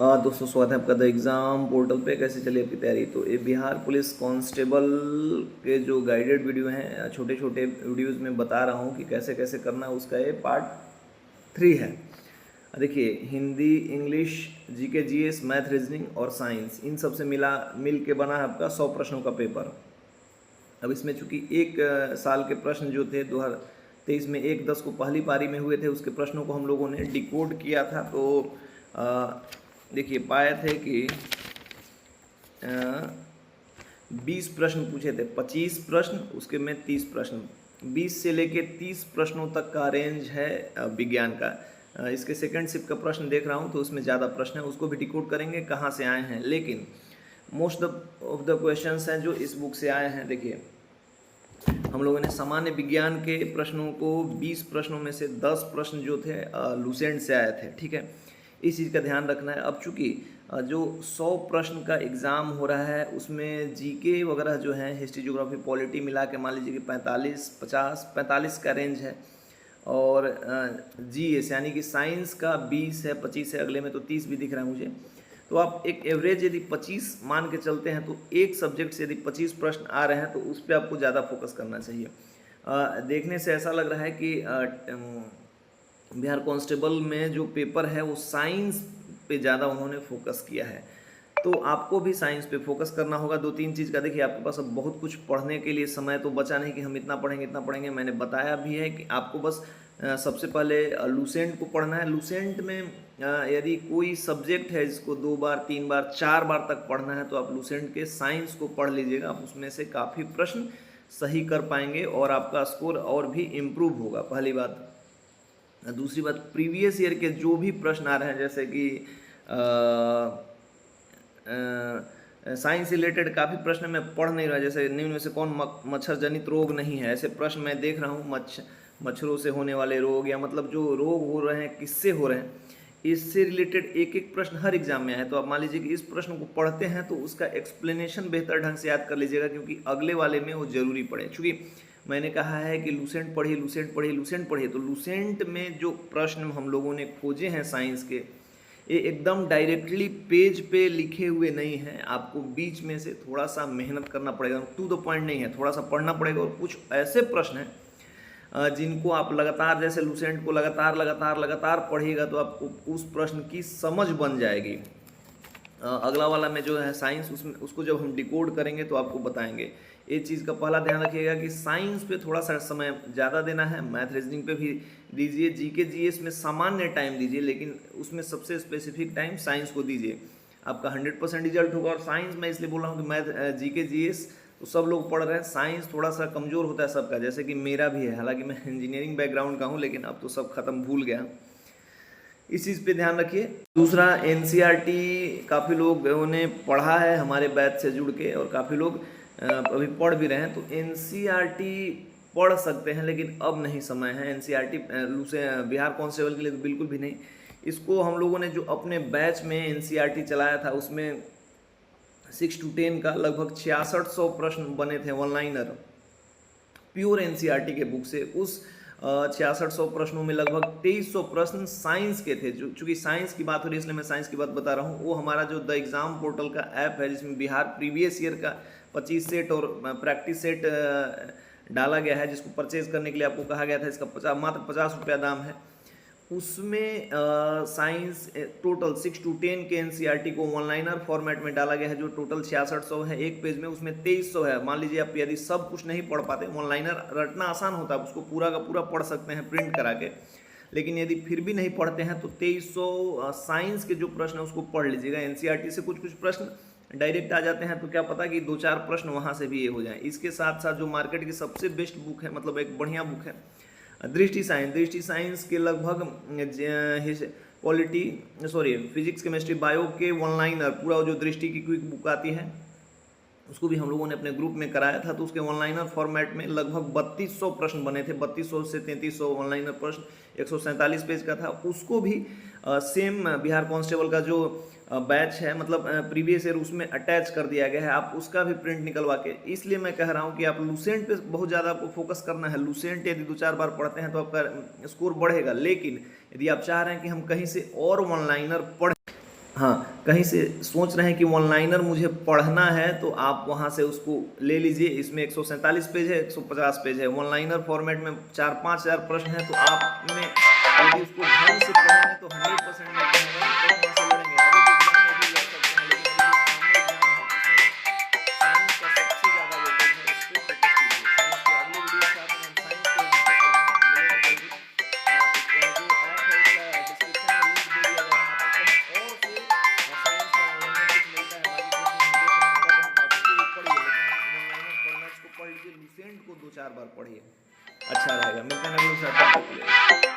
दोस्तों स्वागत है आपका द एग्ज़ाम पोर्टल पे। कैसे चली आपकी तैयारी? तो ये बिहार पुलिस कांस्टेबल के जो गाइडेड वीडियो हैं, छोटे छोटे वीडियोस में बता रहा हूँ कि कैसे कैसे करना है। उसका ये पार्ट 3 है। देखिए, Hindi, English, GK, GS, math, reasoning और साइंस, इन सब से मिल के बना है आपका 100 प्रश्नों का पेपर। अब इसमें चूंकि एक साल के प्रश्न जो थे 2023 में 1/10 को पहली पारी में हुए थे, उसके प्रश्नों को हम लोगों ने डिकोड किया था। तो देखिए, पाए थे कि 20 प्रश्न पूछे थे, 25 प्रश्न, उसके में 30 प्रश्न, 20 से लेके 30 प्रश्नों तक का रेंज है विज्ञान का। इसके सेकंड शिफ्ट का प्रश्न देख रहा हूँ तो उसमें ज़्यादा प्रश्न है, उसको भी डिकोड करेंगे कहाँ से आए हैं। लेकिन मोस्ट ऑफ द क्वेश्चंस हैं जो इस बुक से आए हैं। देखिए, हम लोगों ने सामान्य विज्ञान के प्रश्नों को 20 प्रश्नों में से 10 प्रश्न जो थे लूसेंट से आए थे। ठीक है, इस चीज़ का ध्यान रखना है। अब चूंकि जो 100 प्रश्न का एग्ज़ाम हो रहा है उसमें जीके वगैरह जो है, हिस्ट्री, ज्योग्राफी, पॉलिटी मिला के मान लीजिए कि 45 का रेंज है। और जीएस यानी कि साइंस का 20 है, 25 है, अगले में तो 30 भी दिख रहा है मुझे। तो आप एक एवरेज यदि 25 मान के चलते हैं तो एक सब्जेक्ट से यदि 25 प्रश्न आ रहे हैं तो उस पर आपको ज़्यादा फोकस करना चाहिए। देखने से ऐसा लग रहा है कि बिहार कांस्टेबल में जो पेपर है वो साइंस पे ज़्यादा उन्होंने फोकस किया है। तो आपको भी साइंस पे फोकस करना होगा। 2-3 चीज़ का देखिए, आपके पास अब बहुत कुछ पढ़ने के लिए समय तो बचा नहीं कि हम इतना पढ़ेंगे। मैंने बताया भी है कि आपको बस सबसे पहले लूसेंट को पढ़ना है। लूसेंट में यदि कोई सब्जेक्ट है जिसको 2 बार, 3 बार, 4 बार तक पढ़ना है तो आप लूसेंट के साइंस को पढ़ लीजिएगा। आप उसमें से काफ़ी प्रश्न सही कर पाएंगे और आपका स्कोर और भी इम्प्रूव होगा, पहली बात। दूसरी बात, प्रीवियस ईयर के जो भी प्रश्न आ रहे हैं, जैसे कि साइंस रिलेटेड काफ़ी प्रश्न मैं पढ़ नहीं रहा। जैसे निम्न में से कौन मच्छर जनित रोग नहीं है, ऐसे प्रश्न मैं देख रहा हूँ। मच्छरों से होने वाले रोग, या मतलब जो रोग हो रहे हैं किससे हो रहे हैं, इससे रिलेटेड एक एक प्रश्न हर एग्जाम में है। तो आप मान लीजिए कि इस प्रश्न को पढ़ते हैं तो उसका एक्सप्लेनेशन बेहतर ढंग से याद कर लीजिएगा, क्योंकि अगले वाले में वो जरूरी पड़े। चूँकि मैंने कहा है कि लूसेंट पढ़िए, तो लूसेंट में जो प्रश्न हम लोगों ने खोजे हैं साइंस के, ये एकदम डायरेक्टली पेज पे लिखे हुए नहीं हैं। आपको बीच में से थोड़ा सा मेहनत करना पड़ेगा, टू द पॉइंट नहीं है, थोड़ा सा पढ़ना पड़ेगा। और कुछ ऐसे प्रश्न हैं जिनको आप लगातार, जैसे लूसेंट को लगातार पढ़िएगा तो आपको उस प्रश्न की समझ बन जाएगी। अगला वाला में जो है साइंस, उसमें उसको जब हम डिकोड करेंगे तो आपको बताएंगे। ये चीज़ का पहला ध्यान रखिएगा कि साइंस पे थोड़ा सा समय ज़्यादा देना है, मैथ रीजनिंग पे भी दीजिए, जीके जीएस में सामान्य टाइम दीजिए, लेकिन उसमें सबसे स्पेसिफिक टाइम साइंस को दीजिए। आपका 100% रिजल्ट होगा। और साइंस मैं इसलिए बोल रहा हूँ कि मैथ, जीके, जीएस तो सब लोग पढ़ रहे हैं, साइंस थोड़ा सा कमज़ोर होता है सबका, जैसे कि मेरा भी है। हालांकि मैं इंजीनियरिंग बैकग्राउंड का हूँ, लेकिन अब तो सब खत्म, भूल गया। इस चीज़ पे ध्यान रखिए। दूसरा, एनसीईआरटी काफ़ी लोगों ने पढ़ा है हमारे बैच से जुड़ के, और काफ़ी लोग अभी पढ़ भी रहे हैं। तो एनसीईआरटी पढ़ सकते हैं, लेकिन अब नहीं समय है। एनसीईआरटी बिहार कांस्टेबल के लिए तो बिल्कुल भी नहीं। इसको हम लोगों ने जो अपने बैच में एनसीईआरटी चलाया था, उसमें 6 to 10 का लगभग 6600 प्रश्न बने थे ऑनलाइनर, प्योर एनसीईआरटी के बुक से। उस 6600 प्रश्नों में लगभग 2300 प्रश्न साइंस के थे। जो चूंकि साइंस की बात हो रही है इसलिए मैं साइंस की बात बता रहा हूँ। वो हमारा जो द एग्ज़ाम पोर्टल का ऐप है, जिसमें बिहार प्रीवियस ईयर का 25 सेट और प्रैक्टिस सेट डाला गया है, जिसको परचेज करने के लिए आपको कहा गया था। इसका मात्र 50 रुपया दाम है। उसमें साइंस टोटल 6 to 10 के एनसीईआरटी को ऑनलाइनर फॉर्मेट में डाला गया है, जो टोटल 6600 है एक पेज में। उसमें 2300 है। मान लीजिए आप यदि सब कुछ नहीं पढ़ पाते, ऑनलाइनर रटना आसान होता है, उसको पूरा का पूरा पढ़ सकते हैं प्रिंट करा के, लेकिन यदि फिर भी नहीं पढ़ते हैं तो 2300 साइंस के जो प्रश्न है उसको पढ़ लीजिएगा। एनसीईआरटी से कुछ प्रश्न डायरेक्ट आ जाते हैं, तो क्या पता कि 2-4 प्रश्न वहाँ से भी ये हो जाएं। इसके साथ साथ जो मार्केट की सबसे बेस्ट बुक है, मतलब एक बढ़िया बुक है, दृष्टि साइंस के लगभग फिजिक्स, केमिस्ट्री, बायो के ऑनलाइनर, पूरा जो दृष्टि की क्विक बुक आती है, उसको भी हम लोगों ने अपने ग्रुप में कराया था। तो उसके ऑनलाइनर फॉर्मेट में लगभग 3200 प्रश्न बने थे, 3200 से 3300 ऑनलाइनर प्रश्न, 147 पेज का था। उसको भी सेम बिहार कांस्टेबल का जो बैच है, मतलब प्रीवियस ईयर, उसमें अटैच कर दिया गया है। आप उसका भी प्रिंट निकलवा के, इसलिए मैं कह रहा हूँ कि आप लूसेंट पे बहुत ज़्यादा आपको फोकस करना है। लूसेंट यदि 2-4 बार पढ़ते हैं तो आपका स्कोर बढ़ेगा। लेकिन यदि आप चाह रहे हैं कि हम कहीं से और ऑनलाइनर पढ़ हाँ, कहीं से सोच रहे हैं कि वन लाइनर मुझे पढ़ना है तो आप वहाँ से उसको ले लीजिए। इसमें 147 पेज है, 150 पेज है। वन लाइनर फॉर्मेट में 4-5 हज़ार प्रश्न है, तो आप में यदि उसको ढंग से पढ़ेंगे तो 100% मैं कहूँगा कि वहाँ से लड़ेंगे। आगे के एग्जाम में भी लड़ सकते हैं, लेकिन अभी जो सामने एग्जाम है उसमें साइंस का सबसे ज़्यादा वेटेज है, इस पे फोकस कीजिए। साइंस के अगले वीडियो के साथ में हम साइंस को डिस्कस करेंगे, मिलेंगे जल्दी। जो ऐप है उसका डिस्क्रिप्शन में लिंक दे दिया गया है, आपको कहीं और से साइंस का ऑनलाइन कुछ मिलता है, बाकी कुछ नहीं देख रहे हैं कर रहे हैं, तो आप उसको भी पढ़िए, लेकिन ऑनलाइन फॉर्मेट्स को पढ़ लीजिए, लुसेंट को 2-4 बार पढ़िए, अच्छा रहेगा। मिलते हैं अगले साथ, तब तक के लिए।